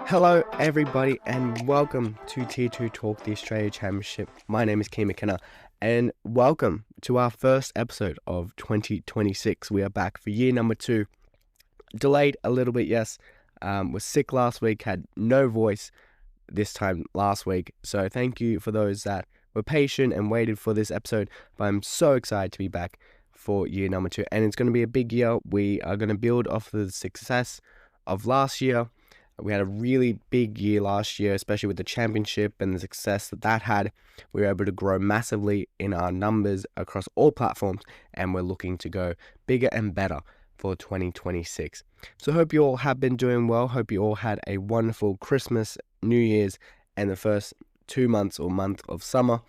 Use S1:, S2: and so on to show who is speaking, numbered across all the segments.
S1: Hello everybody and welcome to Tier 2 Talk, the Australia Championship. My name is Kean McKenna and welcome to our first episode of 2026. We are back for year number 2. Delayed a little bit, yes. Was sick last week, had no voice this time last week. So thank you for those that were patient and waited for this episode. But I'm so excited to be back for year number 2. And it's going to be a big year. We are going to build off the success of last year. We had a really big year last year, especially with the championship and the success that had. We were able to grow massively in our numbers across all platforms, and we're looking to go bigger and better for 2026. So hope you all have been doing well. Hope you all had a wonderful Christmas, New Year's, and the first 2 months or month of summer.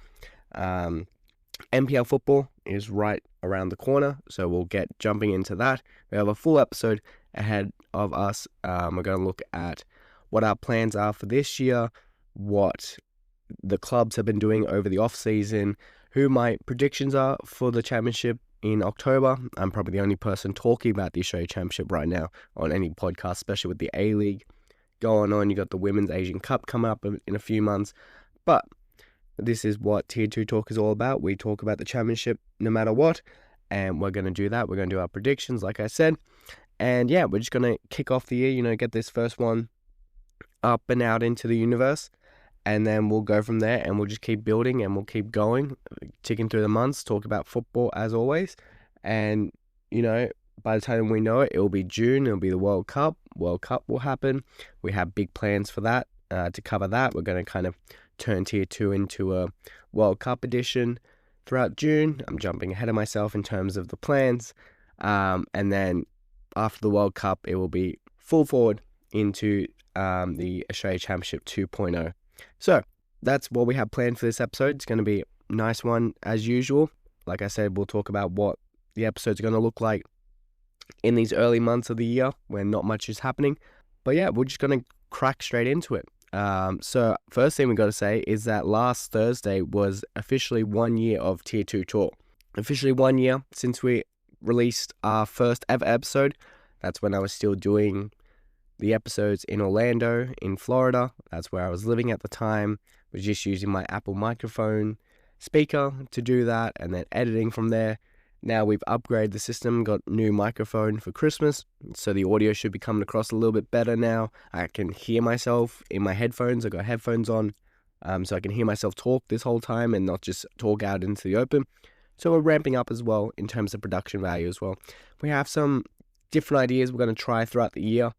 S1: NPL football is right around the corner, so we'll get jumping into that. We have a full episode ahead of us. We're going to look at what our plans are for this year, what the clubs have been doing over the off-season, who my predictions are for the championship in October. I'm probably the only person talking about the Australia Championship right now on any podcast, especially with the A-League going on. You got the Women's Asian Cup coming up in a few months, but this is what Tier 2 Talk is all about. We talk about the championship no matter what, and we're going to do that. We're going to do our predictions, like I said. And yeah, we're just going to kick off the year, get this first one up and out into the universe. And then we'll go from there and we'll just keep building and we'll keep going, ticking through the months, talk about football as always. And, by the time we know it, it'll be June. It'll be the World Cup. World Cup will happen. We have big plans for that, to cover that. We're going to kind of turn Tier 2 into a World Cup edition throughout June. I'm jumping ahead of myself in terms of the plans. And then after the World Cup, it will be full forward into the Australia Championship 2.0. So that's what we have planned for this episode. It's going to be a nice one as usual. Like I said, we'll talk about what the episode's going to look like in these early months of the year when not much is happening. But yeah, we're just going to crack straight into it. So first thing we got to say is that last Thursday was officially 1 year of Tier 2 Talk. Officially 1 year since we released our first ever episode. That's when I was still doing the episodes in Orlando, in Florida. That's where I was living at the time. Was just using my Apple microphone speaker to do that and then editing from there. Now we've upgraded the system, got new microphone for Christmas, so the audio should be coming across a little bit better now. I can hear myself in my headphones. I got headphones on, so I can hear myself talk this whole time and not just talk out into the open. So we're ramping up as well in terms of production value as well. We have some different ideas we're going to try throughout the year,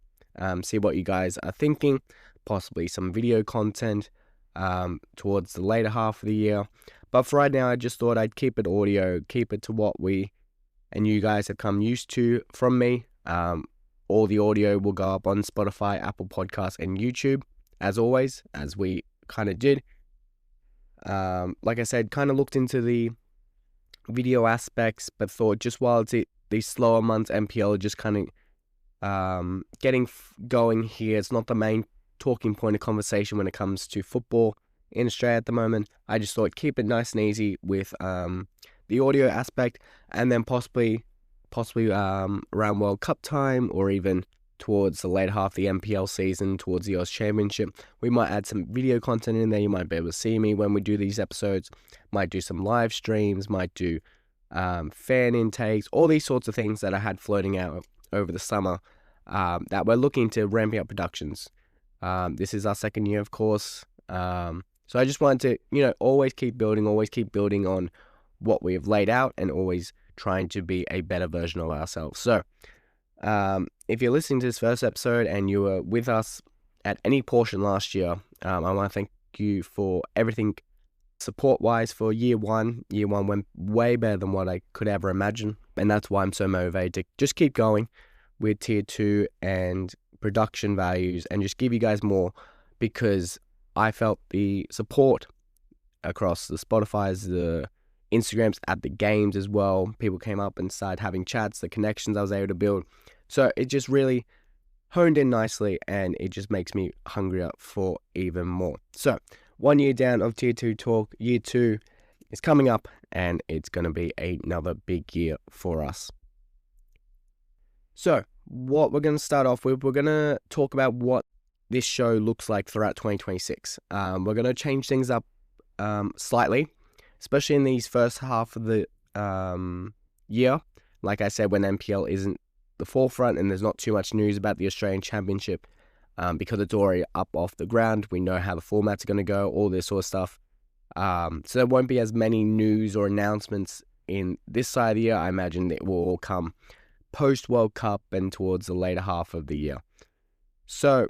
S1: see what you guys are thinking, possibly some video content towards the later half of the year. But for right now, I just thought I'd keep it audio, keep it to what we and you guys have come used to from me. All the audio will go up on Spotify, Apple Podcasts, and YouTube, as always, as we kind of did. Like I said, kind of looked into the video aspects, but thought just while it's these slower months, NPL are just kind of getting going here. It's not the main talking point of conversation when it comes to football in Australia at the moment. I just thought keep it nice and easy with the audio aspect, and then possibly around World Cup time or even towards the later half of the NPL season, towards the Oz Championship, we might add some video content in there. You might be able to see me when we do these episodes. Might do some live streams, might do fan intakes, all these sorts of things that I had floating out over the summer that we're looking to ramping up productions. This is our second year, of course. So I just wanted to, always keep building on what we have laid out and always trying to be a better version of ourselves. So if you're listening to this first episode and you were with us at any portion last year, I want to thank you for everything support-wise for year one. Year one went way better than what I could ever imagine, and that's why I'm so motivated to just keep going with Tier 2 and production values and just give you guys more, because I felt the support across the Spotifys, the Instagrams, at the games as well. People came up and started having chats, the connections I was able to build. So it just really honed in nicely, and it just makes me hungrier for even more. So 1 year down of Tier 2 Talk, year 2 is coming up, and it's going to be another big year for us. So what we're going to start off with, we're going to talk about what this show looks like throughout 2026. We're going to change things up slightly, especially in these first half of the year. Like I said, when NPL isn't the forefront and there's not too much news about the Australian Championship, because it's already up off the ground. We know how the formats are going to go, all this sort of stuff. So there won't be as many news or announcements in this side of the year. I imagine it will all come post-World Cup and towards the later half of the year. So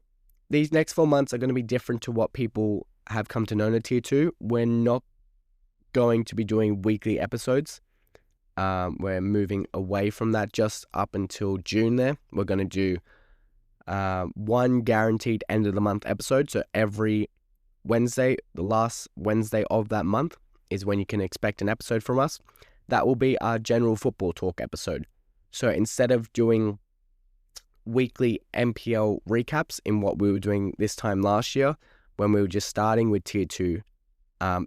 S1: these next 4 months are going to be different to what people have come to know in Tier 2. We're not going to be doing weekly episodes. We're moving away from that just up until June there. We're going to do one guaranteed end of the month episode. So every Wednesday, the last Wednesday of that month, is when you can expect an episode from us. That will be our general football talk episode. So instead of doing weekly NPL recaps in what we were doing this time last year, when we were just starting with Tier 2,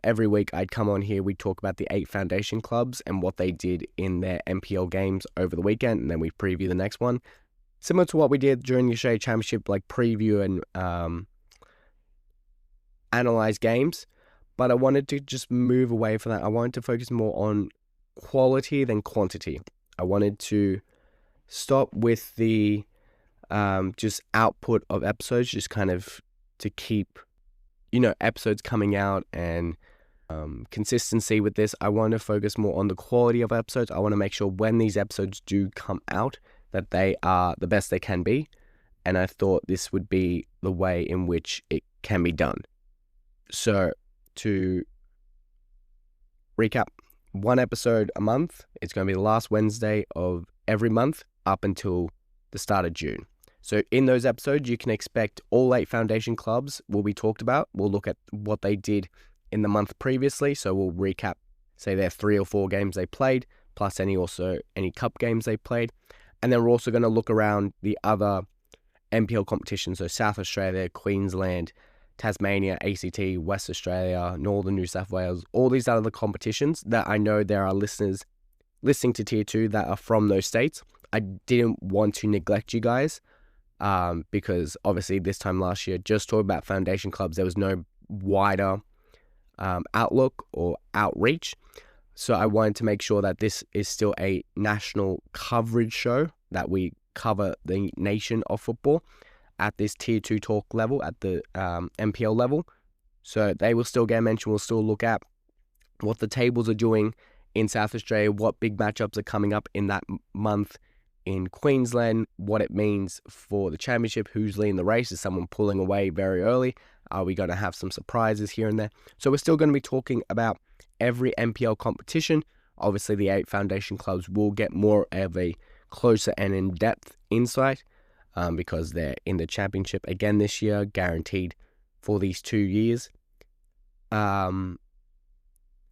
S1: every week I'd come on here, we'd talk about the 8 foundation clubs and what they did in their NPL games over the weekend, and then we'd preview the next one. Similar to what we did during the Australia Championship, like preview and analyze games. But I wanted to just move away from that. I wanted to focus more on quality than quantity. I wanted to stop with the just output of episodes, just kind of to keep, episodes coming out and consistency with this. I want to focus more on the quality of episodes. I want to make sure when these episodes do come out that they are the best they can be. And I thought this would be the way in which it can be done. So to recap, 1 episode a month. It's going to be the last Wednesday of every month up until the start of June. So in those episodes, you can expect all 8 foundation clubs will be talked about. We'll look at what they did in the month previously. So we'll recap, say, their 3 or 4 games they played, plus any cup games they played. And then we're also going to look around the other NPL competitions. So South Australia, Queensland, Tasmania, ACT, West Australia, Northern New South Wales, all these other competitions that I know there are listeners listening to Tier 2 that are from those states. I didn't want to neglect you guys because obviously this time last year, just talking about foundation clubs, there was no wider outlook or outreach. So I wanted to make sure that this is still a national coverage show, that we cover the nation of football at this Tier 2 talk level, at the NPL level. So they will still get mentioned. We'll still look at what the tables are doing in South Australia, what big matchups are coming up in that month in Queensland, what it means for the championship, who's leading the race, is someone pulling away very early, are we going to have some surprises here and there? So we're still going to be talking about every NPL competition. Obviously the 8 foundation clubs will get more of a closer and in-depth insight because they're in the championship again this year, guaranteed for these 2 years.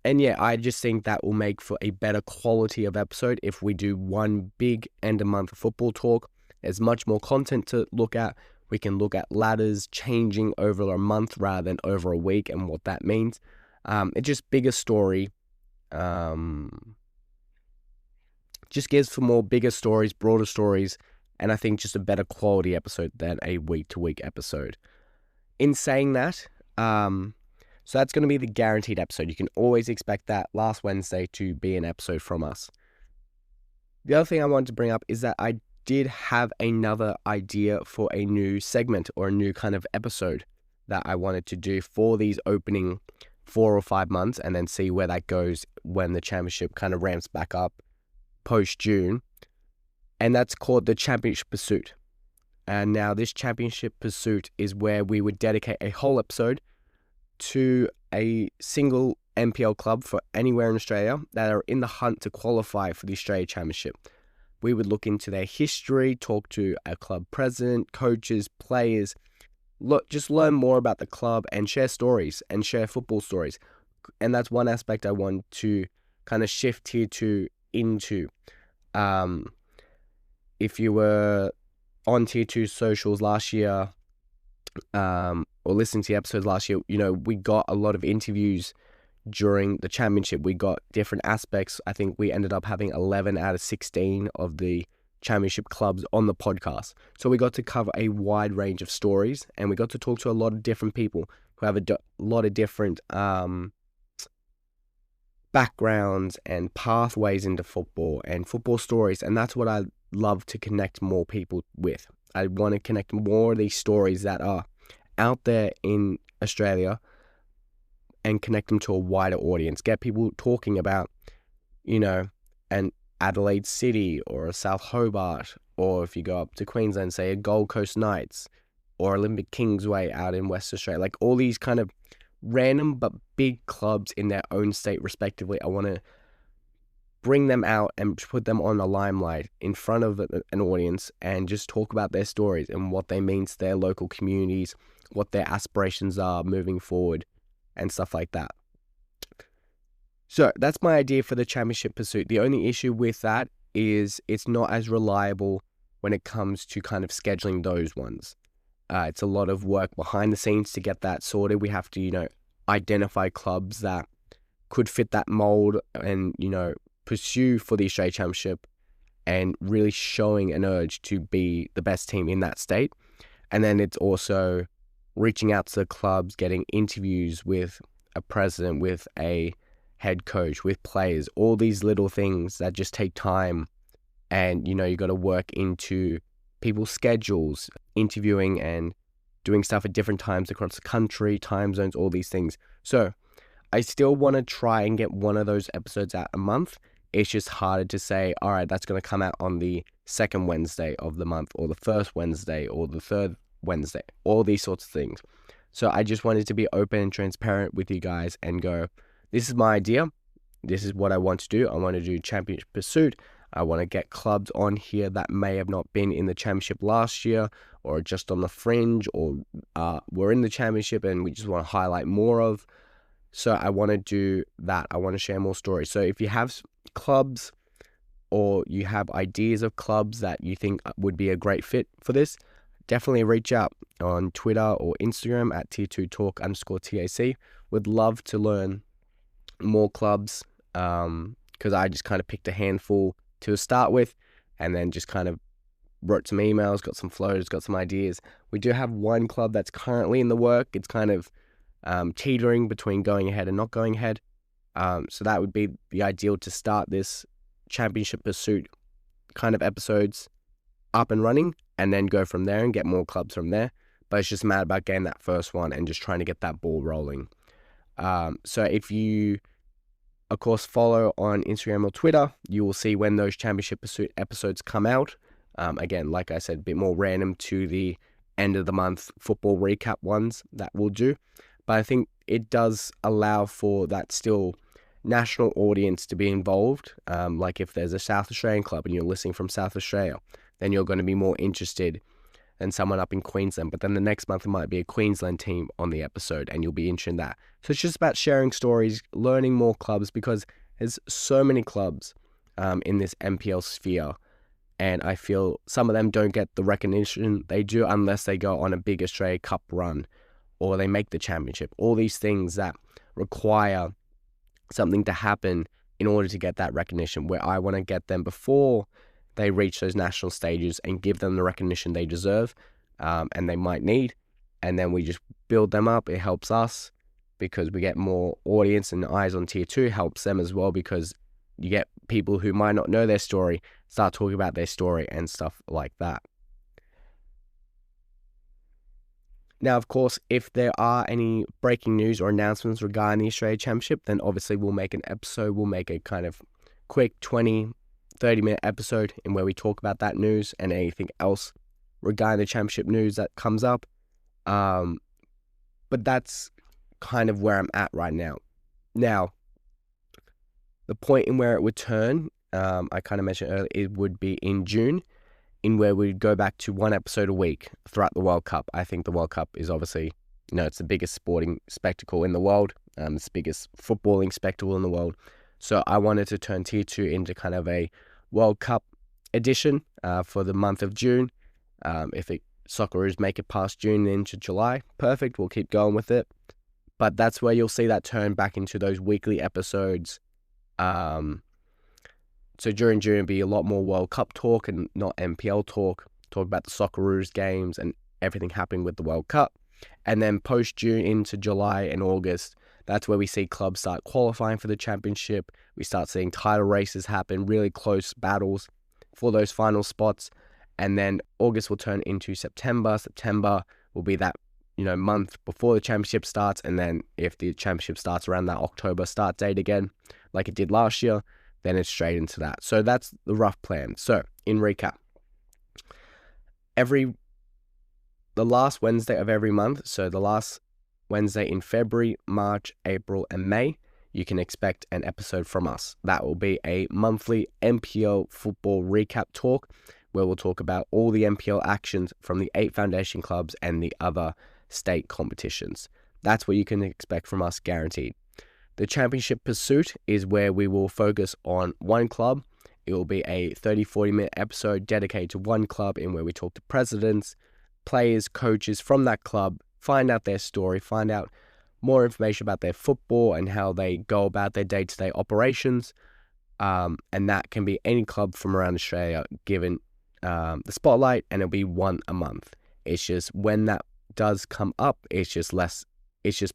S1: And yeah, I just think that will make for a better quality of episode if we do one big end-of-month football talk. There's much more content to look at. We can look at ladders changing over a month rather than over a week and what that means. It's just bigger story. Just gives for more bigger stories, broader stories, and I think just a better quality episode than a week-to-week episode. In saying that, so that's going to be the guaranteed episode. You can always expect that last Wednesday to be an episode from us. The other thing I wanted to bring up is that I did have another idea for a new segment or a new kind of episode that I wanted to do for these opening 4 or 5 months and then see where that goes when the championship kind of ramps back up post-June. And that's called the Championship Pursuit. And now this Championship Pursuit is where we would dedicate a whole episode to a single NPL club for anywhere in Australia that are in the hunt to qualify for the Australia Championship. We would look into their history, talk to a club president, coaches, players, just learn more about the club and share stories and share football stories. And that's one aspect I want to kind of shift here to into. If you were on Tier 2 socials last year, or listening to the episodes last year, we got a lot of interviews during the championship. We got different aspects. I think we ended up having 11 out of 16 of the championship clubs on the podcast. So we got to cover a wide range of stories, and we got to talk to a lot of different people who have a lot of different backgrounds and pathways into football and football stories. And that's what I love to connect more people with. I want to connect more of these stories that are out there in Australia and connect them to a wider audience. Get people talking about, an Adelaide City or a South Hobart, or if you go up to Queensland, say a Gold Coast Knights or Olympic Kingsway out in West Australia. Like all these kind of random but big clubs in their own state respectively. I want to bring them out and put them on a limelight in front of an audience and just talk about their stories and what they mean to their local communities, what their aspirations are moving forward and stuff like that. So that's my idea for the Championship Pursuit. The only issue with that is it's not as reliable when it comes to kind of scheduling those ones. It's a lot of work behind the scenes to get that sorted. We have to, identify clubs that could fit that mold and, pursue for the Australia Championship and really showing an urge to be the best team in that state. And then it's also reaching out to the clubs, getting interviews with a president, with a head coach, with players, all these little things that just take time. And, you got to work into people's schedules, interviewing and doing stuff at different times across the country, time zones, all these things. So I still want to try and get one of those episodes out a month. It's just harder to say, all right, that's going to come out on the second Wednesday of the month or the first Wednesday or the third Wednesday, all these sorts of things. So I just wanted to be open and transparent with you guys and go, this is my idea. This is what I want to do. I want to do Championship Pursuit. I want to get clubs on here that may have not been in the championship last year or just on the fringe or were in the championship and we just want to highlight more of. So I want to do that. I want to share more stories. So if you have clubs or you have ideas of clubs that you think would be a great fit for this, definitely reach out on Twitter or Instagram at T2Talk_TAC. Would love to learn more clubs because I just kind of picked a handful to start with and then just kind of wrote some emails, got some flows, got some ideas. We do have one club that's currently in the work. It's kind of teetering between going ahead and not going ahead. So that would be the ideal to start this Championship Pursuit kind of episodes up and running and then go from there and get more clubs from there. But it's just a matter about getting that first one and just trying to get that ball rolling. So if you, of course, follow on Instagram or Twitter, you will see when those Championship Pursuit episodes come out. Again, like I said, a bit more random to the end of the month football recap ones that we'll do. But I think it does allow for that still national audience to be involved. Like if there's a South Australian club and you're listening from South Australia, then you're going to be more interested than someone up in Queensland. But then the next month it might be a Queensland team on the episode and you'll be interested in that. So it's just about sharing stories, learning more clubs because there's so many clubs in this NPL sphere. And I feel some of them don't get the recognition they do unless they go on a big Australia Cup run or they make the championship. All these things that require something to happen in order to get that recognition, where I want to get them before they reach those national stages and give them the recognition they deserve and they might need. And then we just build them up. It helps us because we get more audience and eyes on tier 2. Helps them as well because you get people who might not know their story start talking about their story and stuff like that. Now, of course, if there are any breaking news or announcements regarding the Australia Championship, then obviously we'll make an episode. We'll make a kind of quick 20, 30-minute episode in where we talk about that news and anything else regarding the championship news that comes up. But that's kind of where I'm at right now. Now, the point in where it would turn, I kind of mentioned earlier, it would be in June, in where we'd go back to one episode a week throughout the World Cup. I think the World Cup is obviously, it's the biggest sporting spectacle in the world. It's the biggest footballing spectacle in the world. So I wanted to turn Tier 2 into kind of a World Cup edition for the month of June. If the Socceroos make it past June into July, perfect. We'll keep going with it. But that's where you'll see that turn back into those weekly episodes So during June, it'll be a lot more World Cup talk and not NPL talk. Talk about the Socceroos games and everything happening with the World Cup. And then post-June into July and August, that's where we see clubs start qualifying for the championship. We start seeing title races happen, really close battles for those final spots. And then August will turn into September. September will be that, month before the championship starts. And then if the championship starts around that October start date again, like it did last year, then it's straight into that. So that's the rough plan. So in recap, the last Wednesday of every month, so the last Wednesday in February, March, April, and May, you can expect an episode from us. That will be a monthly NPL football recap talk where we'll talk about all the NPL actions from the 8 foundation clubs and the other state competitions. That's what you can expect from us, guaranteed. The Championship Pursuit is where we will focus on one club. It will be a 30-40 minute episode dedicated to one club in where we talk to presidents, players, coaches from that club, find out their story, find out more information about their football and how they go about their day-to-day operations. And that can be any club from around Australia given the spotlight, and it'll be one a month. It's just when that does come up, it's just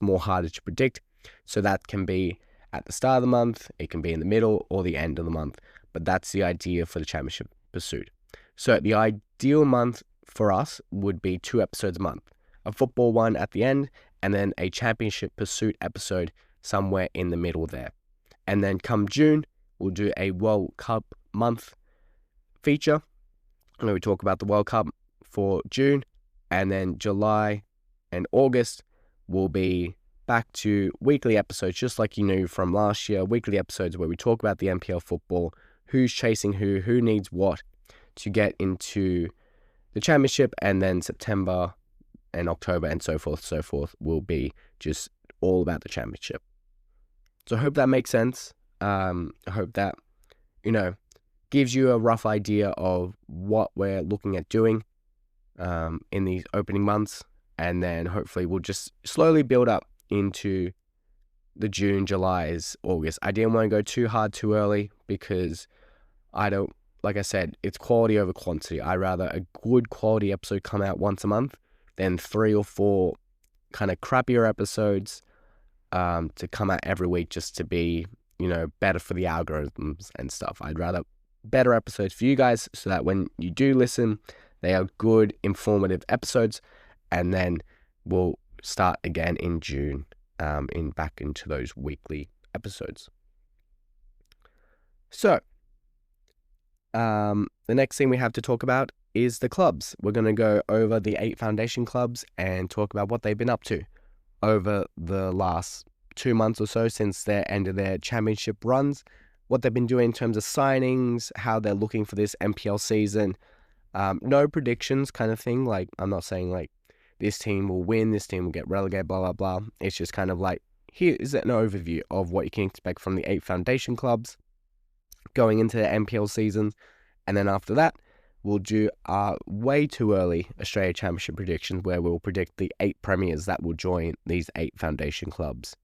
S1: more harder to predict. So that can be at the start of the month, it can be in the middle or the end of the month. But that's the idea for the Championship Pursuit. So the ideal month for us would be 2 episodes a month. A football one at the end, and then a Championship Pursuit episode somewhere in the middle there. And then come June, we'll do a World Cup month feature, where we talk about the World Cup for June. And then July and August will be back to weekly episodes, just like you knew from last year. Weekly episodes where we talk about the NPL football, who's chasing who needs what to get into the championship. And then September and October and so forth will be just all about the championship. So I hope that makes sense. I hope that, gives you a rough idea of what we're looking at doing in these opening months. And then hopefully we'll just slowly build up into the June, July's, August. I didn't want to go too hard too early because like I said, it's quality over quantity. I'd rather a good quality episode come out once a month than 3 or 4 kind of crappier episodes to come out every week just to be, better for the algorithms and stuff. I'd rather better episodes for you guys so that when you do listen, they are good, informative episodes. And then we'll start again in June back into those weekly episodes. So, the next thing we have to talk about is the clubs. We're going to go over the 8 foundation clubs and talk about what they've been up to over the last 2 months or so since their end of their championship runs, what they've been doing in terms of signings, how they're looking for this NPL season. No predictions kind of thing. Like, I'm not saying like this team will win, this team will get relegated, blah, blah, blah. It's just kind of like, here is an overview of what you can expect from the 8 foundation clubs going into the NPL season. And then after that, we'll do our way too early Australia Championship predictions where we'll predict the 8 premiers that will join these 8 foundation clubs.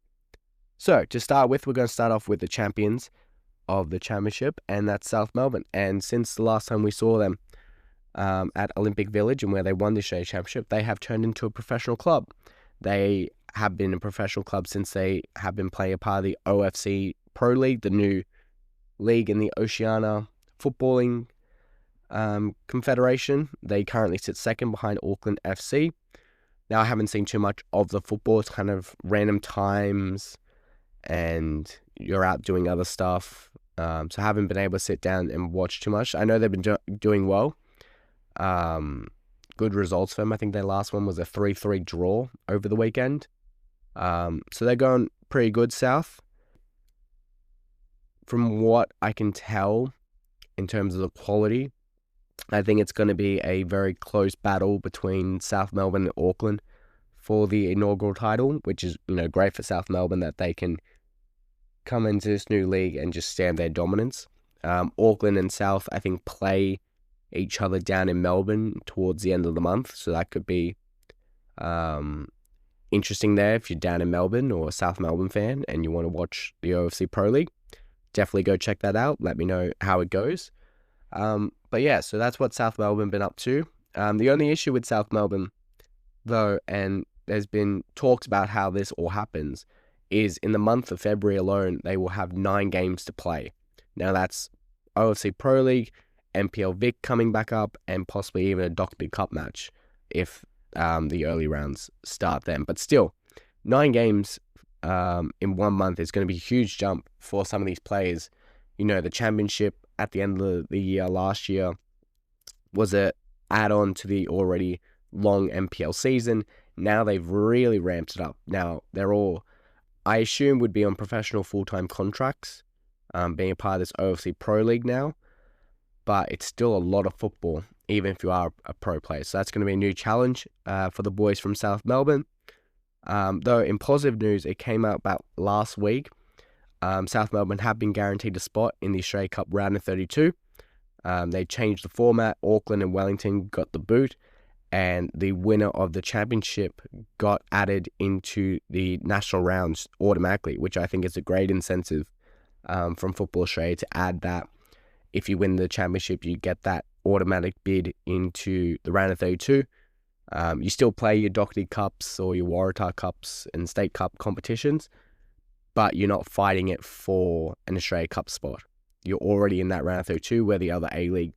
S1: So to start with, we're going to start off with the champions of the championship, and that's South Melbourne. And since the last time we saw them at Olympic Village and where they won the Australia Championship, they have turned into a professional club. They have been a professional club since they have been playing a part of the OFC Pro League, the new league in the Oceania Footballing Confederation. They currently sit second behind Auckland FC. Now, I haven't seen too much of the football. It's kind of random times and you're out doing other stuff. So I haven't been able to sit down and watch too much. I know they've been doing well. Good results for them. I think their last one was a 3-3 draw over the weekend. So they're going pretty good, South. From what I can tell in terms of the quality, I think it's going to be a very close battle between South Melbourne and Auckland for the inaugural title, which is, great for South Melbourne that they can come into this new league and just stand their dominance. Auckland and South, I think, play each other down in Melbourne towards the end of the month, so that could be interesting there if you're down in Melbourne or a South Melbourne fan and you want to watch the OFC Pro League. definitely go check that out. Let me know how it goes. But yeah, so that's what South Melbourne been up to. The only issue with South Melbourne, though, and there's been talks about how this all happens, is in the month of February alone, they will have 9 games to play. Now that's OFC Pro League, NPL Vic coming back up, and possibly even a Doctor Cup match if the early rounds start then. But still, 9 games in 1 month is going to be a huge jump for some of these players. You know, the championship at the end of the year last year was a add-on to the already long NPL season. Now they've really ramped it up. Now they're all, I assume, would be on professional full-time contracts, being a part of this OFC Pro League now. But it's still a lot of football, even if you are a pro player. So that's going to be a new challenge for the boys from South Melbourne. Though in positive news, it came out about last week. South Melbourne have been guaranteed a spot in the Australia Cup round of 32. They changed the format. Auckland and Wellington got the boot, and the winner of the championship got added into the national rounds automatically, which I think is a great incentive from Football Australia to add that. If you win the championship, you get that automatic bid into the round of 32. You still play your Doherty Cups or your Waratah Cups and State Cup competitions, but you're not fighting it for an Australia Cup spot. You're already in that round of 32 where the other A-League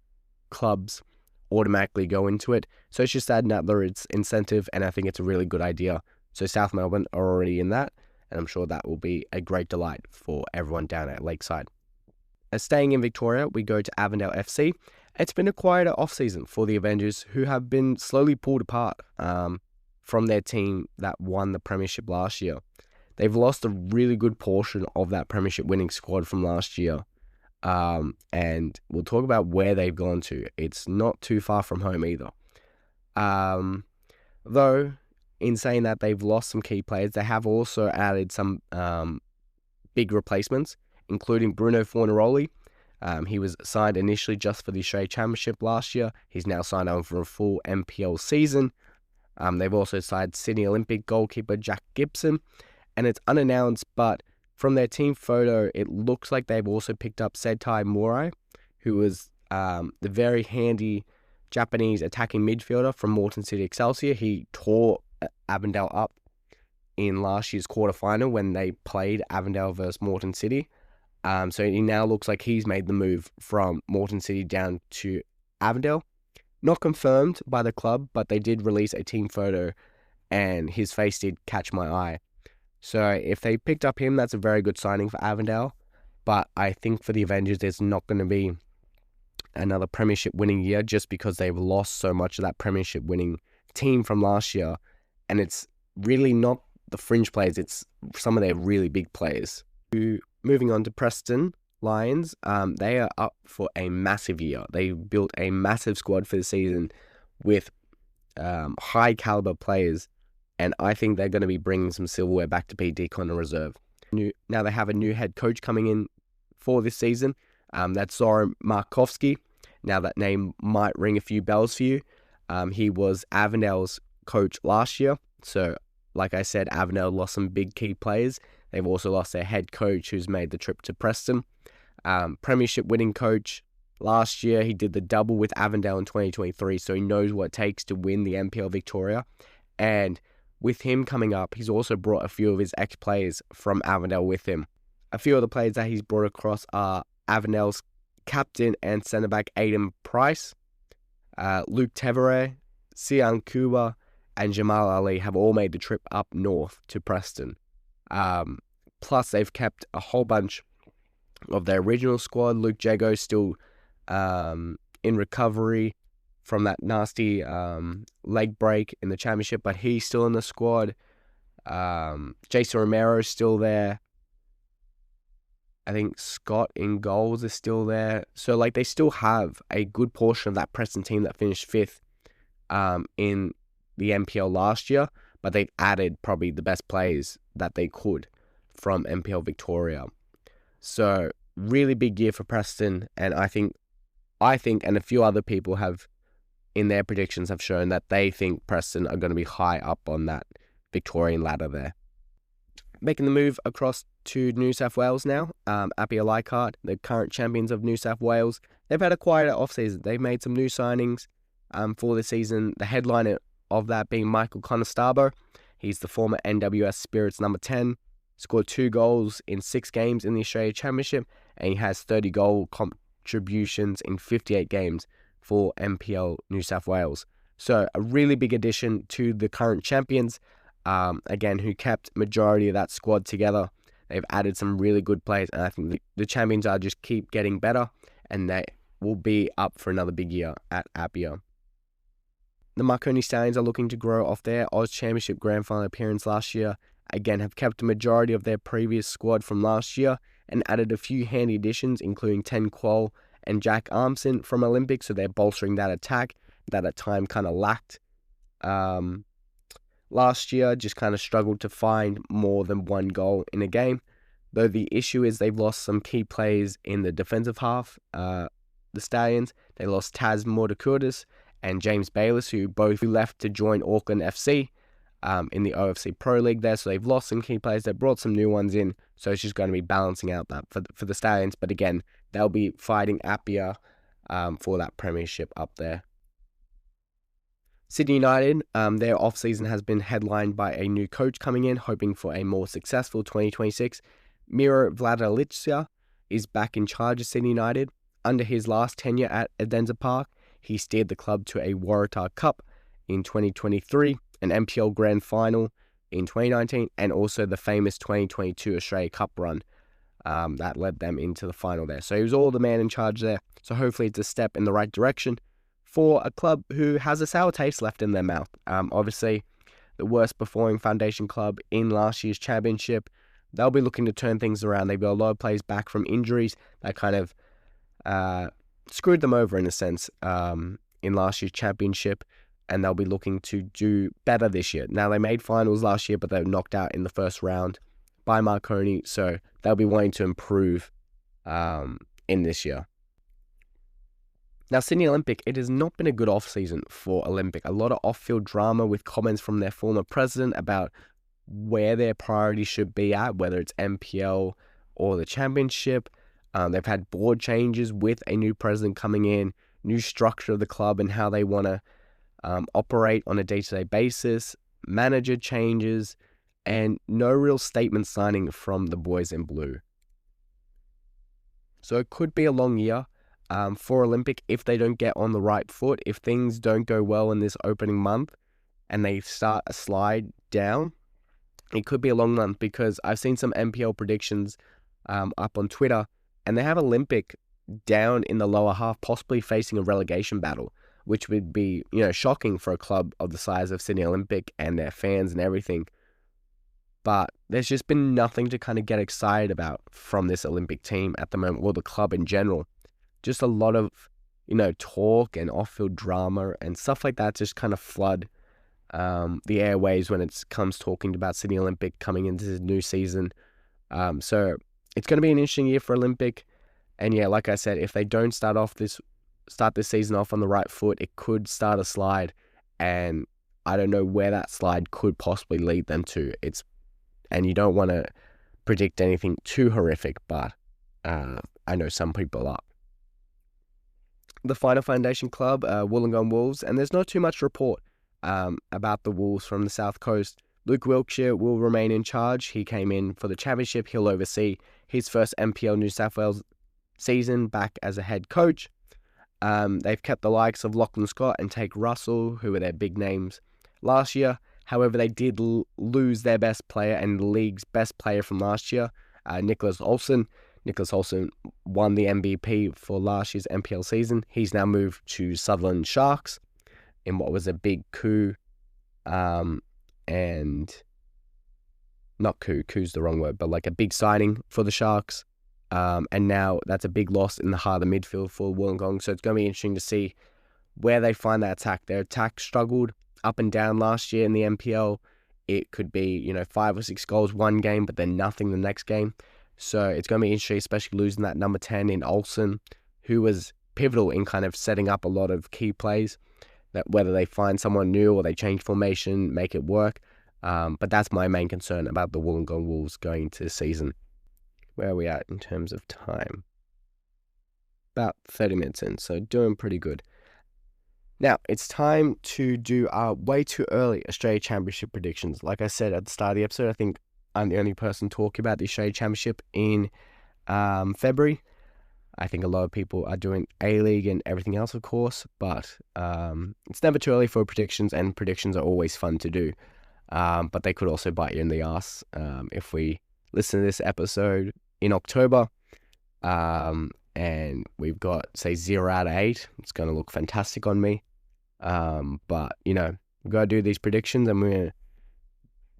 S1: clubs automatically go into it. So it's just another incentive, and I think it's a really good idea. So South Melbourne are already in that, and I'm sure that will be a great delight for everyone down at Lakeside. Staying in Victoria, we go to Avondale FC. It's been a quieter off-season for the Avengers, who have been slowly pulled apart from their team that won the premiership last year. They've lost a really good portion of that premiership winning squad from last year. And we'll talk about where they've gone to. It's not too far from home either. Though, in saying that they've lost some key players, they have also added some big replacements, including Bruno Fornaroli. He was signed initially just for the Australia Championship last year. He's now signed on for a full NPL season. They've also signed Sydney Olympic goalkeeper Jack Gibson. And it's unannounced, but from their team photo, it looks like they've also picked up Setai Morai, who was the very handy Japanese attacking midfielder from Moreton City Excelsior. He tore Avondale up in last year's quarterfinal when they played Avondale versus Moreton City. So he now looks like he's made the move from Moreton City down to Avondale. Not confirmed by the club, but they did release a team photo, and his face did catch my eye. So if they picked up him, that's a very good signing for Avondale. But I think for the Avengers, there's not going to be another premiership winning year just because they've lost so much of that premiership winning team from last year. And it's really not the fringe players, it's some of their really big players. Moving on to Preston Lions, they are up for a massive year. They built a massive squad for the season with high caliber players, and I think they're going to be bringing some silverware back to Pete Deacon in reserve. Now they have a new head coach coming in for this season. That's Zoran Markovsky. Now that name might ring a few bells for you. He was Avondale's coach last year. So, like I said, Avondale lost some big key players. They've also lost their head coach who's made the trip to Preston. Premiership winning coach. Last year, he did the double with Avondale in 2023, so he knows what it takes to win the NPL Victoria. And with him coming up, he's also brought a few of his ex-players from Avondale with him. A few of the players that he's brought across are Avondale's captain and centre-back Aiden Price, Luke Tevere, Sian Kuba, and Jamal Ali have all made the trip up north to Preston. Plus, they've kept a whole bunch of their original squad. Luke Jago still in recovery from that nasty leg break in the championship, but he's still in the squad. Jason Romero's still there. I think Scott in goals is still there. So, like, they still have a good portion of that Preston team that finished 5th in the NPL last year, but they've added probably the best players that they could from NPL Victoria. So, really big year for Preston, and I think, and a few other people have, in their predictions, have shown that they think Preston are going to be high up on that Victorian ladder there. Making the move across to New South Wales now, Apia Leichhardt, the current champions of New South Wales, they've had a quieter off-season. They've made some new signings for the season. The headliner of that being Michael Conestabro. He's the former NWS Spirits number 10, scored 2 goals in 6 games in the Australia Championship, and he has 30 goal contributions in 58 games for NPL New South Wales. So a really big addition to the current champions, again, who kept majority of that squad together. They've added some really good players, and I think the champions are just keep getting better, and they will be up for another big year at Apia. The Marconi Stallions are looking to grow off their Oz Championship Grand Final appearance last year. Again, have kept a majority of their previous squad from last year and added a few handy additions, including Ten Quol and Jack Armson from Olympic, so they're bolstering that attack that at time kind of lacked. Last year, just kind of struggled to find more than 1 goal in a game, though the issue is they've lost some key players in the defensive half. The Stallions, they lost Taz Mordecurtis and James Bayliss, who both left to join Auckland FC in the OFC Pro League there. So they've lost some key players. They brought some new ones in. So it's just going to be balancing out that for the Stallions. But again, they'll be fighting Apia for that premiership up there. Sydney United, their off-season has been headlined by a new coach coming in, hoping for a more successful 2026. Miro Vladalica is back in charge of Sydney United. Under his last tenure at Edensor Park, he steered the club to a Waratah Cup in 2023, an NPL Grand Final in 2019, and also the famous 2022 Australia Cup run that led them into the final there. So he was all the man in charge there. So hopefully it's a step in the right direction for a club who has a sour taste left in their mouth. Obviously, the worst performing foundation club in last year's championship. They'll be looking to turn things around. They've got a lot of players back from injuries that kind of screwed them over in a sense in last year's championship, and they'll be looking to do better this year. Now, they made finals last year, but they were knocked out in the first round by Marconi, so they'll be wanting to improve in this year. Now, Sydney Olympic, it has not been a good off-season for Olympic. A lot of off-field drama with comments from their former president about where their priorities should be at, whether it's NPL or the championship. They've had board changes with a new president coming in, new structure of the club and how they want to operate on a day-to-day basis, manager changes, and no real statement signing from the boys in blue. So it could be a long year for Olympic if they don't get on the right foot. If things don't go well in this opening month and they start a slide down, it could be a long month, because I've seen some NPL predictions up on Twitter, and they have Olympic down in the lower half, possibly facing a relegation battle, which would be, shocking for a club of the size of Sydney Olympic and their fans and everything. But there's just been nothing to kind of get excited about from this Olympic team at the moment, or the club in general. Just a lot of, talk and off-field drama and stuff like that just kind of flood the airways when it comes talking about Sydney Olympic coming into the new season. So it's going to be an interesting year for Olympic. And yeah, like I said, if they don't start this season off on the right foot, it could start a slide. And I don't know where that slide could possibly lead them to. And you don't want to predict anything too horrific, but I know some people are. The final foundation club, Wollongong Wolves, and there's not too much report about the Wolves from the South Coast. Luke Wilkshire will remain in charge. He came in for the championship. He'll oversee his first NPL New South Wales season back as a head coach. They've kept the likes of Lachlan Scott and Take Russell, who were their big names last year. However, they did lose their best player and the league's best player from last year, Nicholas Olsen. Nicholas Olsen won the MVP for last year's NPL season. He's now moved to Sutherland Sharks in what was a big coup. And not coup's the wrong word, but like a big signing for the Sharks. And now that's a big loss in the heart of the midfield for Wollongong. So it's going to be interesting to see where they find that attack. Their attack struggled up and down last year in the NPL. It could be, 5 or 6 goals one game, but then nothing the next game. So it's going to be interesting, especially losing that number 10 in Olsen, who was pivotal in kind of setting up a lot of key plays, that whether they find someone new or they change formation, make it work. But that's my main concern about the Wollongong Wolves going into the season. Where are we at in terms of time? About 30 minutes in, so doing pretty good. Now, it's time to do our way too early Australia Championship predictions. Like I said at the start of the episode, I think I'm the only person talking about the Australia Championship in February. I think a lot of people are doing A-League and everything else, of course, but it's never too early for predictions, and predictions are always fun to do. But they could also bite you in the ass if we listen to this episode in October and we've got, say, 0 out of 8. It's going to look fantastic on me. But, we've got to do these predictions, and we're going to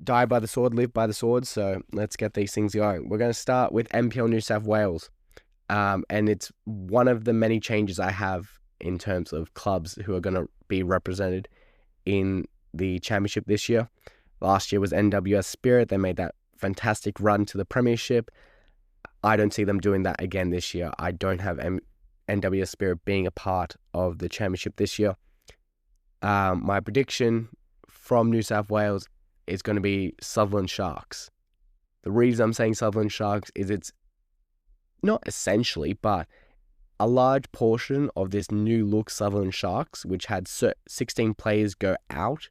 S1: die by the sword, live by the sword. So let's get these things going. We're going to start with NPL New South Wales. And it's one of the many changes I have in terms of clubs who are going to be represented in the championship this year. Last year was NWS Spirit. They made that fantastic run to the premiership. I don't see them doing that again this year. I don't have NWS Spirit being a part of the championship this year. My prediction from New South Wales is going to be Sutherland Sharks. The reason I'm saying Sutherland Sharks is it's not essentially, but a large portion of this new look Sutherland Sharks, which had 16 players go out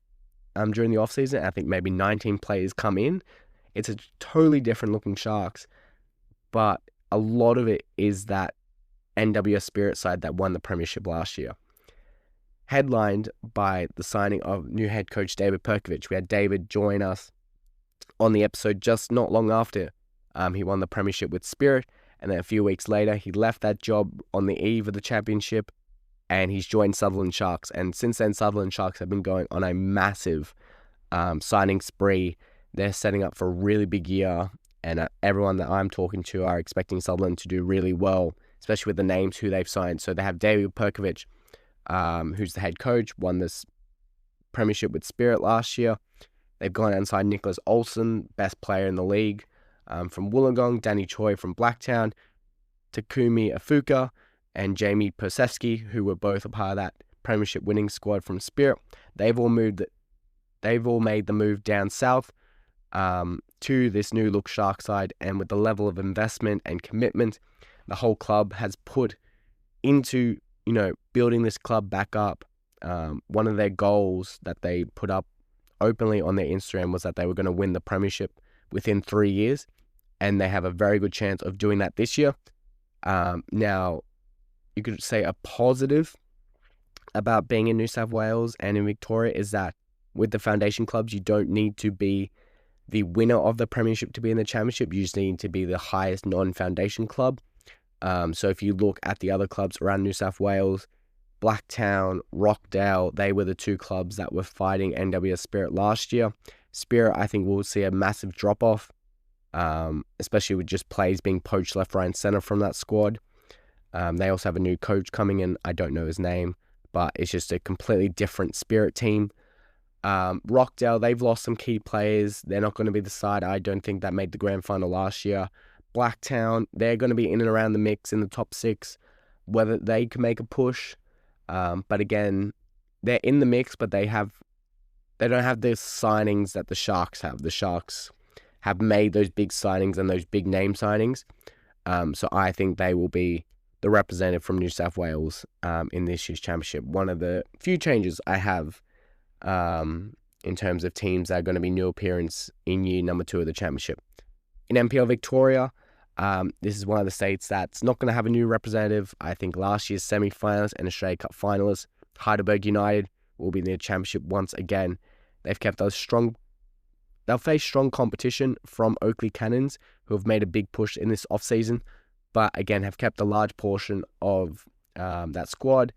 S1: during the offseason, I think maybe 19 players come in. It's a totally different looking Sharks, but a lot of it is that NWS Spirit side that won the premiership last year. Headlined by the signing of new head coach David Perkovich. We had David join us on the episode just not long after he won the premiership with Spirit, and then a few weeks later he left that job on the eve of the championship and he's joined Sutherland Sharks. And since then, Sutherland Sharks have been going on a massive signing spree. They're setting up for a really big year, and everyone that I'm talking to are expecting Sutherland to do really well, especially with the names who they've signed. So they have David Perkovich, who's the head coach, won this premiership with Spirit last year. They've gone and signed Nicholas Olsen, best player in the league, from Wollongong, Danny Choi from Blacktown, Takumi Afuka, and Jamie Persevsky, who were both a part of that premiership winning squad from Spirit. They've all made the move down south to this new look Shark side, and with the level of investment and commitment the whole club has put into building this club back up. One of their goals that they put up openly on their Instagram was that they were going to win the premiership within 3 years, and they have a very good chance of doing that this year. Now, you could say a positive about being in New South Wales and in Victoria is that with the foundation clubs, you don't need to be the winner of the premiership to be in the championship. You just need to be the highest non-foundation club. So if you look at the other clubs around New South Wales, Blacktown, Rockdale, they were the two clubs that were fighting NWS Spirit last year. Spirit, I think, will see a massive drop-off, especially with just players being poached left, right, and centre from that squad. They also have a new coach coming in. I don't know his name, but it's just a completely different Spirit team. Rockdale, they've lost some key players. They're not going to be the side, I don't think, that made the grand final last year. Blacktown, they're going to be in and around the mix in the top 6, whether they can make a push. But again, they're in the mix, but they don't have the signings that the Sharks have. The Sharks have made those big signings and those big name signings. So I think they will be the representative from New South Wales in this year's championship. One of the few changes I have in terms of teams that are going to be new appearance in year number 2 of the championship. In NPL Victoria, this is one of the states that's not going to have a new representative. I think last year's semi-finalists and Australia Cup finalists, Heidelberg United, will be in the championship once again. They've kept those strong. They'll face strong competition from Oakley Cannons, who have made a big push in this off-season, but again have kept a large portion of that squad.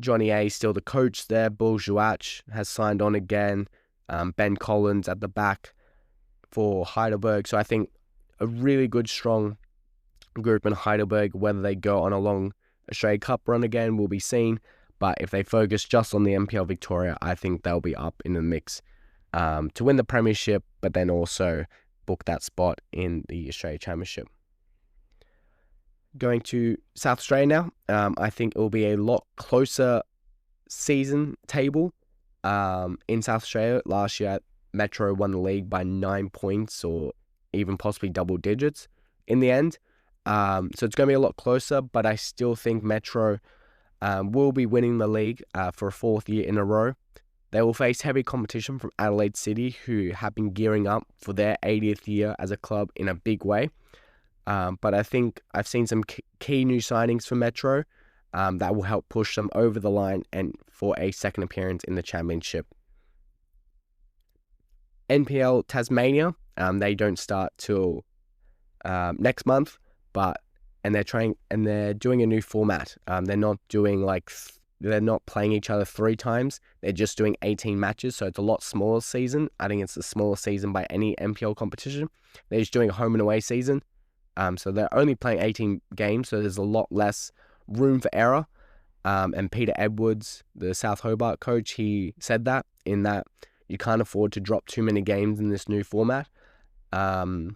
S1: Johnny A is still the coach there. Bull Jouach has signed on again. Ben Collins at the back for Heidelberg. So I think a really good, strong group in Heidelberg. Whether they go on a long Australia Cup run again will be seen. But if they focus just on the NPL Victoria, I think they'll be up in the mix to win the premiership, but then also book that spot in the Australia Championship. Going to South Australia now, I think it will be a lot closer season table in South Australia. Last year, Metro won the league by 9 points or even possibly double digits in the end. So it's going to be a lot closer, but I still think Metro will be winning the league for a fourth year in a row. They will face heavy competition from Adelaide City, who have been gearing up for their 80th year as a club in a big way. But I think I've seen some key new signings for Metro that will help push them over the line and for a second appearance in the championship. NPL Tasmania, they don't start till next month, and they're doing a new format. They're not doing they're not playing each other 3 times. They're just doing 18 matches, so it's a lot smaller season. I think it's the smallest season by any NPL competition. They're just doing a home and away season. So they're only playing 18 games, so there's a lot less room for error. And Peter Edwards, the South Hobart coach, he said that you can't afford to drop too many games in this new format. In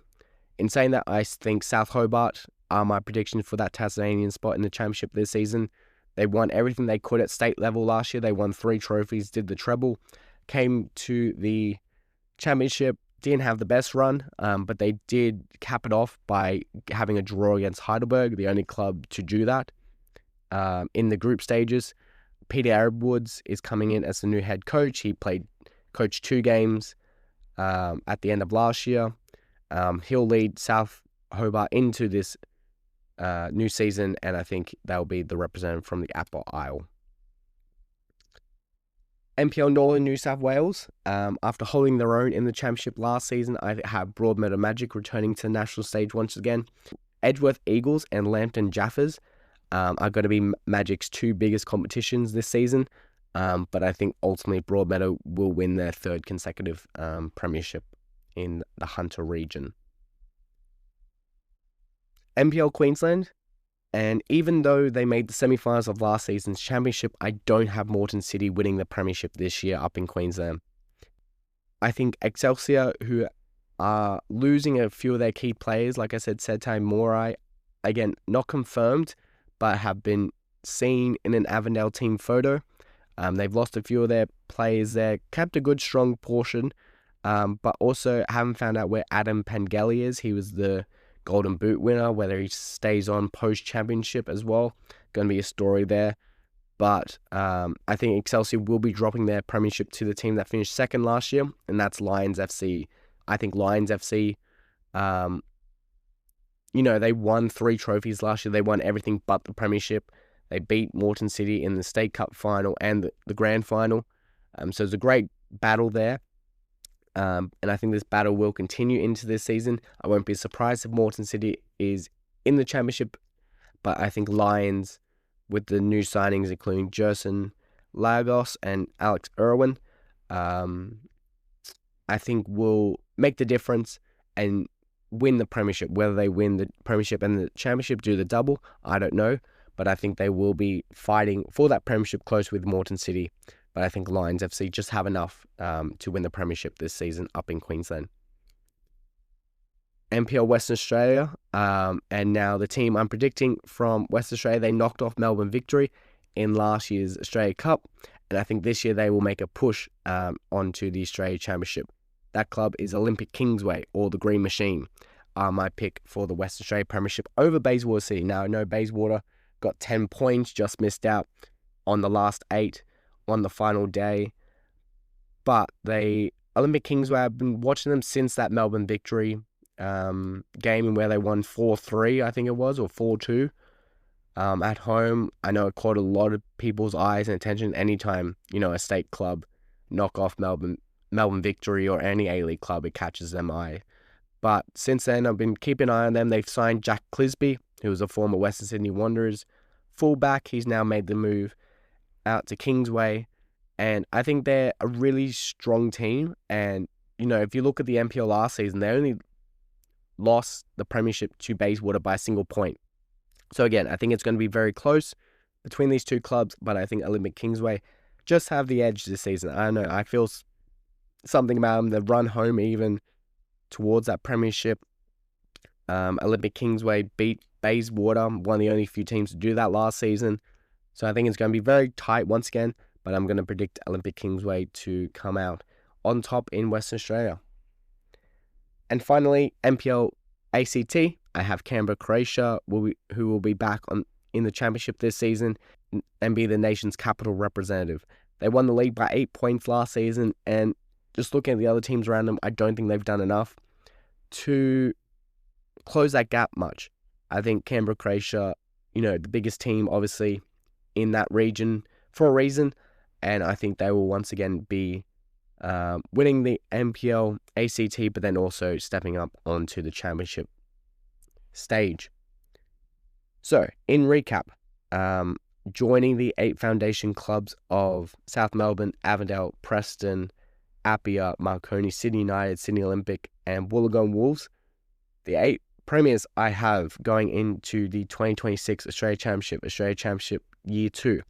S1: saying that, I think South Hobart are my predictions for that Tasmanian spot in the championship this season. They won everything they could at state level last year. They won 3 trophies, did the treble, came to the championship, didn't have the best run, but they did cap it off by having a draw against Heidelberg, the only club to do that in the group stages. Peter Edwards is coming in as the new head coach. He coached 2 games at the end of last year. He'll lead South Hobart into this new season, and I think they'll be the representative from the Upper Isle. NPL Northern New South Wales, after holding their own in the championship last season, I have Broadmeadow Magic returning to the national stage once again. Edgeworth Eagles and Lambton Jaffers are going to be Magic's 2 biggest competitions this season, but I think ultimately Broadmeadow will win their 3rd consecutive premiership in the Hunter region. NPL Queensland, and even though they made the semi-finals of last season's championship, I don't have Moreton City winning the premiership this year up in Queensland. I think Excelsior, who are losing a few of their key players, like I said, Setai Morai, again, not confirmed, but have been seen in an Avondale team photo. They've lost a few of their players there, kept a good, strong portion, but also haven't found out where Adam Pangeli is. He was the Golden Boot winner, whether he stays on post-championship as well. Going to be a story there. But I think Excelsior will be dropping their premiership to the team that finished 2nd last year, and that's Lions FC. I think Lions FC, they won 3 trophies last year. They won everything but the premiership. They beat Moreton City in the State Cup final and the grand final. So it's a great battle there. And I think this battle will continue into this season. I won't be surprised if Moreton City is in the championship, but I think Lions, with the new signings including Jerson Lagos and Alex Irwin, I think will make the difference and win the premiership. Whether they win the premiership and the championship, do the double, I don't know. But I think they will be fighting for that premiership close with Moreton City. But I think Lions FC just have enough to win the premiership this season up in Queensland. NPL Western Australia, and now the team I'm predicting from Western Australia, they knocked off Melbourne Victory in last year's Australia Cup, and I think this year they will make a push onto the Australia Championship. That club is Olympic Kingsway, or the Green Machine, my pick for the Western Australia Premiership over Bayswater City. Now, I know Bayswater got 10 points, just missed out on the last 8 on the final day, but Olympic Kingsway, I've been watching them since that Melbourne Victory game where they won 4-3, I think it was, or 4-2 at home. I know it caught a lot of people's eyes and attention anytime, a state club knock off Melbourne Victory or any A-League club, it catches them eye. But since then, I've been keeping an eye on them. They've signed Jack Clisby, who was a former Western Sydney Wanderers fullback. He's now made the move out to Kingsway, and I think they're a really strong team. And if you look at the NPL last season, they only lost the premiership to Bayswater by a single point. So again, I think it's going to be very close between these 2 clubs, but I think Olympic Kingsway just have the edge this season. I don't know, I feel something about them. They've run home even towards that premiership. Olympic Kingsway beat Bayswater, one of the only few teams to do that last season. So I think it's going to be very tight once again, but I'm going to predict Olympic Kingsway to come out on top in Western Australia. And finally, NPL ACT, I have Canberra Croatia, who will be back in the championship this season and be the nation's capital representative. They won the league by 8 points last season, and just looking at the other teams around them, I don't think they've done enough to close that gap much. I think Canberra Croatia, the biggest team obviously in that region for a reason, and I think they will once again be winning the NPL ACT, but then also stepping up onto the championship stage. So, in recap, joining the 8 foundation clubs of South Melbourne, Avondale, Preston, Apia, Marconi, Sydney United, Sydney Olympic, and Wollongong Wolves, the 8 premiers I have going into the 2026 Australia Championship Year 2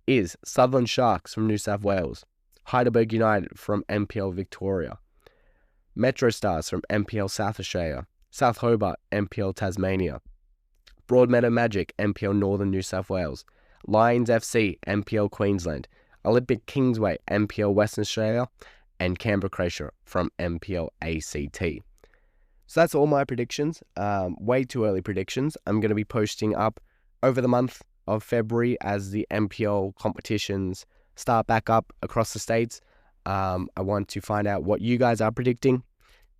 S1: is Sutherland Sharks from New South Wales, Heidelberg United from NPL Victoria, Metro Stars from NPL South Australia, South Hobart, NPL Tasmania, Broadmeadow Magic, NPL Northern New South Wales, Lions FC, NPL Queensland, Olympic Kingsway, NPL Western Australia, and Canberra Croatia from NPL ACT. So that's all my predictions. Way too early predictions. I'm going to be posting up over the month of February as the NPL competitions start back up across the states. I want to find out what you guys are predicting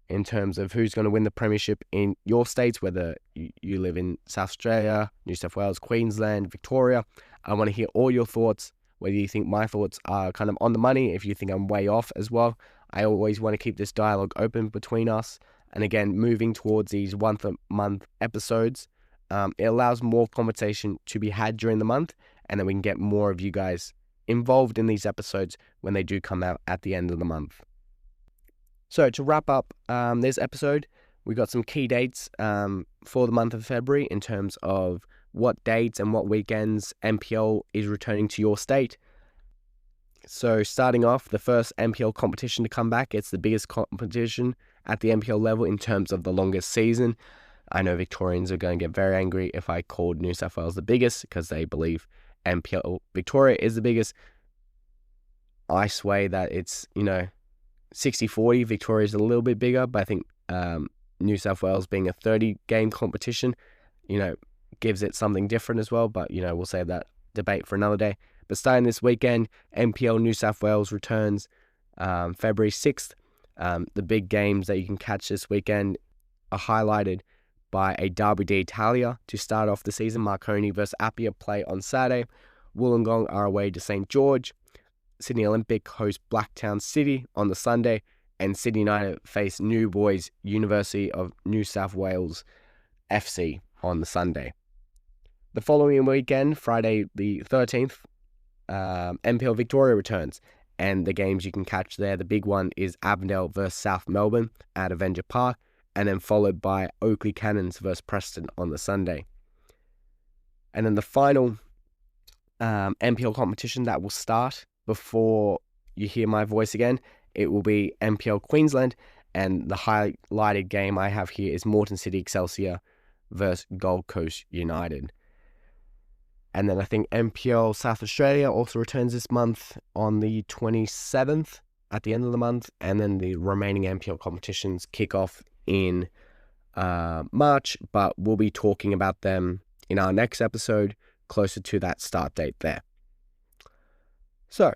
S1: in terms of who's going to win the premiership in your states, whether you live in South Australia, New South Wales, Queensland, Victoria. I want to hear all your thoughts, whether you think my thoughts are kind of on the money, if you think I'm way off as well. I always want to keep this dialogue open between us. And again, moving towards these once-a-month episodes, it allows more conversation to be had during the month, and then we can get more of you guys involved in these episodes when they do come out at the end of the month. So to wrap up this episode, we got some key dates for the month of February in terms of what dates and what weekends NPL is returning to your state. So starting off, the first NPL competition to come back, it's the biggest competition at the NPL level in terms of the longest season. I know Victorians are going to get very angry if I called New South Wales the biggest because they believe NPL Victoria is the biggest. I sway that it's, 60-40. Victoria is a little bit bigger, but I think New South Wales being a 30-game competition, gives it something different as well. But, we'll save that debate for another day. But starting this weekend, NPL New South Wales returns February 6th. The big games that you can catch this weekend are highlighted by a Derby d'Italia to start off the season. Marconi versus Apia play on Saturday. Wollongong are away to St. George. Sydney Olympic host Blacktown City on the Sunday. And Sydney United face New Boys University of New South Wales FC on the Sunday. The following weekend, Friday the 13th, NPL Victoria returns. And the games you can catch there, the big one is Avondale versus South Melbourne at Avenger Park, and then followed by Oakley Cannons versus Preston on the Sunday. And then the final NPL competition that will start before you hear my voice again, it will be NPL Queensland, and the highlighted game I have here is Moreton City Excelsior versus Gold Coast United. And then I think NPL South Australia also returns this month on the 27th at the end of the month. And then the remaining NPL competitions kick off in March, but we'll be talking about them in our next episode closer to that start date there. So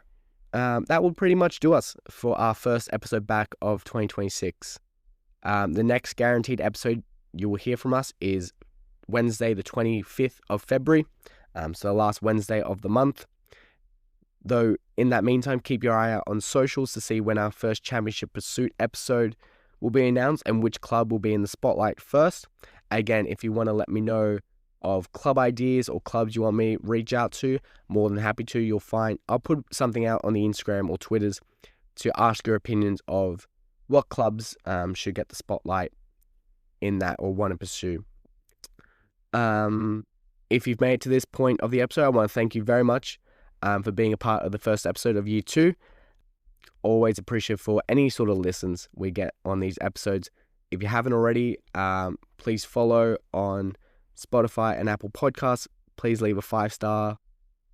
S1: that will pretty much do us for our first episode back of 2026. The next guaranteed episode you will hear from us is Wednesday, the 25th of February. So the last Wednesday of the month. Though in that meantime, keep your eye out on socials to see when our first Championship Pursuit episode will be announced and which club will be in the spotlight first. Again, if you want to let me know of club ideas or clubs you want me to reach out to, more than happy to. I'll put something out on the Instagram or Twitters to ask your opinions of what clubs should get the spotlight in that or want to pursue. If you've made it to this point of the episode, I want to thank you very much for being a part of the first episode of Year 2. Always appreciate for any sort of listens we get on these episodes. If you haven't already, please follow on Spotify and Apple Podcasts. Please leave a 5-star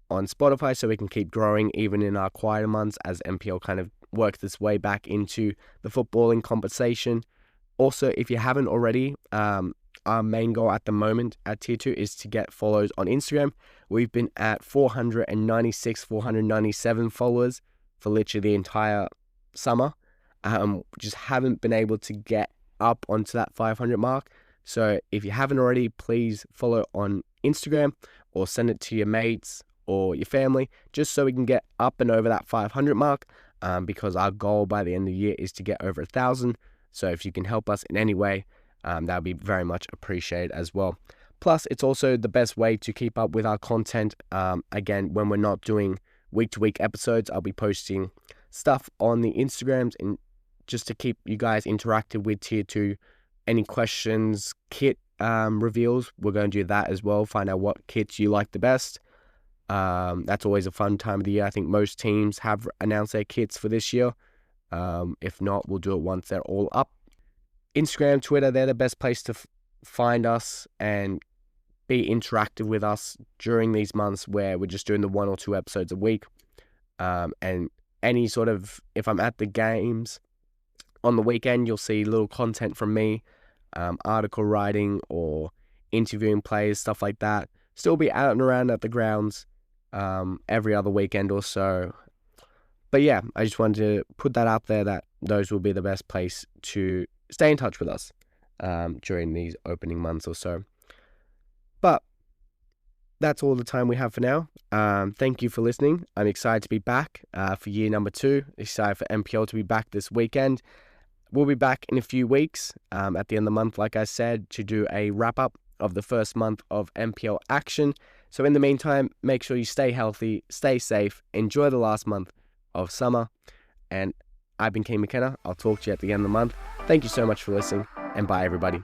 S1: on Spotify so we can keep growing even in our quieter months as NPL kind of worked its way back into the footballing conversation. Also, if you haven't already, our main goal at the moment at Tier 2 is to get follows on Instagram. We've been at 496, 497 followers for literally the entire summer. Just haven't been able to get up onto that 500 mark. So if you haven't already, please follow on Instagram or send it to your mates or your family, just so we can get up and over that 500 mark, because our goal by the end of the year is to get over 1,000. So if you can help us in any way, that would be very much appreciated as well. Plus, it's also the best way to keep up with our content. Again, when we're not doing week-to-week episodes, I'll be posting stuff on the Instagrams, and just to keep you guys interactive with Tier 2. Any questions, kit reveals, we're going to do that as well. Find out what kits you like the best. That's always a fun time of the year. I think most teams have announced their kits for this year. If not, we'll do it once they're all up. Instagram, Twitter, they're the best place to find us and be interactive with us during these months where we're just doing the 1 or 2 episodes a week. And any sort of, if I'm at the games on the weekend, you'll see little content from me, article writing or interviewing players, stuff like that. Still be out and around at the grounds every other weekend or so. But yeah, I just wanted to put that out there that those will be the best place to stay in touch with us during these opening months or so. But that's all the time we have for now. Thank you for listening. I'm excited to be back for year number 2. Excited for NPL to be back this weekend. We'll be back in a few weeks at the end of the month, like I said, to do a wrap-up of the first month of NPL action. So in the meantime, make sure you stay healthy, stay safe, enjoy the last month of summer. And I've been King McKenna. I'll talk to you at the end of the month. Thank you so much for listening, and bye everybody.